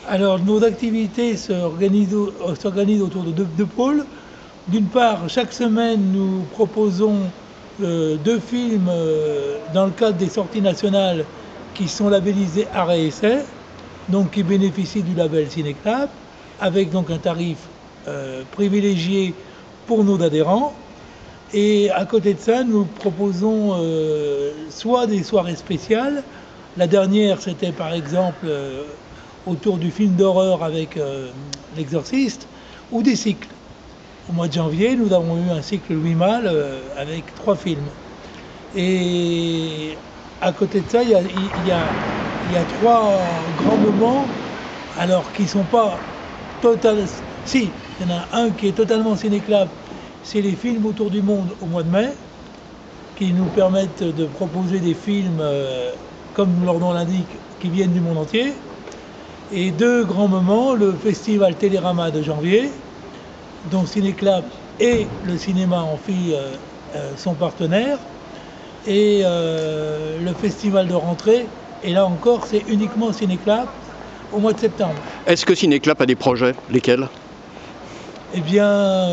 Alors, nos activités s'organisent autour de deux pôles. D'une part, chaque semaine, nous proposons deux films dans le cadre des sorties nationales qui sont labellisés Art et Essai, donc qui bénéficient du label Cinéclap, avec donc un tarif privilégié pour nos adhérents. Et à côté de ça, nous proposons soit des soirées spéciales. La dernière, c'était par exemple autour du film d'horreur avec L'Exorciste, ou des cycles. Au mois de janvier, nous avons eu un cycle Louis Malle avec 3 films. Et à côté de ça, il y a 3 grands moments, alors qui ne sont pas total. Si, il y en a un qui est totalement cinéclap, c'est les films autour du monde au mois de mai, qui nous permettent de proposer des films, comme leur nom l'indique, qui viennent du monde entier. Et 2 grands moments, le festival Télérama de janvier, dont Cinéclap et le cinéma Amphi sont partenaires, et le festival de rentrée, et là encore c'est uniquement Cinéclap au mois de septembre. Est-ce que Cinéclap a des projets? Lesquels? Eh bien,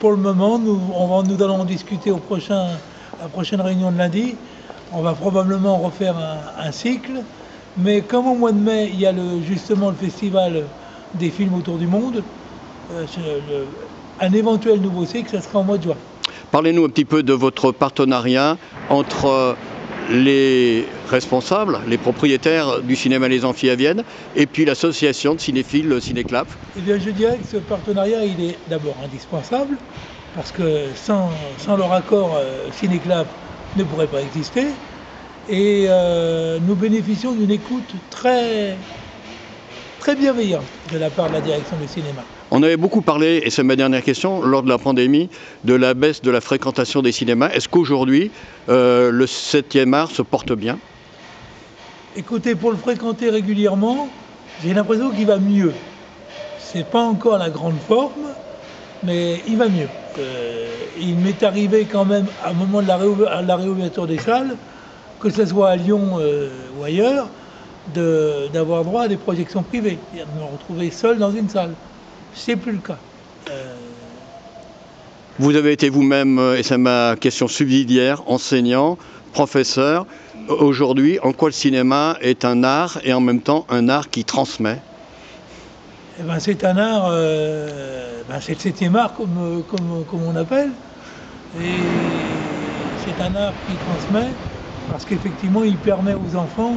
pour le moment, nous allons en discuter à la prochaine réunion de lundi. On va probablement refaire un cycle, mais comme au mois de mai, il y a justement le festival des films autour du monde, un éventuel nouveau cycle, ça sera au mois de juin. Parlez-nous un petit peu de votre partenariat entre les responsables, les propriétaires du cinéma Les Amphis à Vienne, et puis l'association de cinéphiles Cinéclap. Eh bien, je dirais que ce partenariat, il est d'abord indispensable, parce que sans leur accord, Cinéclap ne pourrait pas exister. Et nous bénéficions d'une écoute très, très bienveillante de la part de la direction du cinéma. On avait beaucoup parlé, et c'est ma dernière question, lors de la pandémie, de la baisse de la fréquentation des cinémas. Est-ce qu'aujourd'hui, le 7e art se porte bien? Écoutez, pour le fréquenter régulièrement, j'ai l'impression qu'il va mieux. C'est pas encore la grande forme, mais il va mieux. Il m'est arrivé quand même, à un moment de la réouverture des salles, que ce soit à Lyon ou ailleurs, d'avoir droit à des projections privées, de me retrouver seul dans une salle. C'est plus le cas. Vous avez été vous-même, et c'est ma question subsidiaire, enseignant, professeur. Aujourd'hui, en quoi le cinéma est un art et en même temps un art qui transmet? Eh ben, c'est un art, c'est le 7e art comme on appelle. Et c'est un art qui transmet parce qu'effectivement il permet aux enfants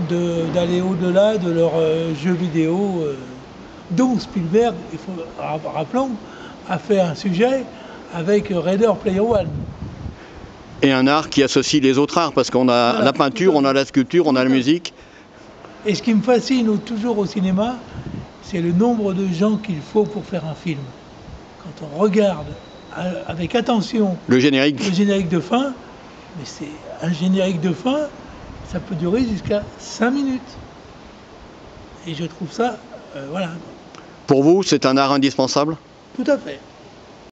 d'aller au-delà de leurs jeux vidéo, dont Spielberg, rappelons, a fait un sujet avec Ready Player One. Et un art qui associe les autres arts, parce qu'on a la peinture, on a la sculpture, on a la musique. Et ce qui me fascine toujours au cinéma, c'est le nombre de gens qu'il faut pour faire un film. Quand on regarde avec attention le générique de fin, mais c'est un générique de fin, ça peut durer jusqu'à 5 minutes. Et je trouve ça, voilà. Pour vous, c'est un art indispensable? Tout à fait.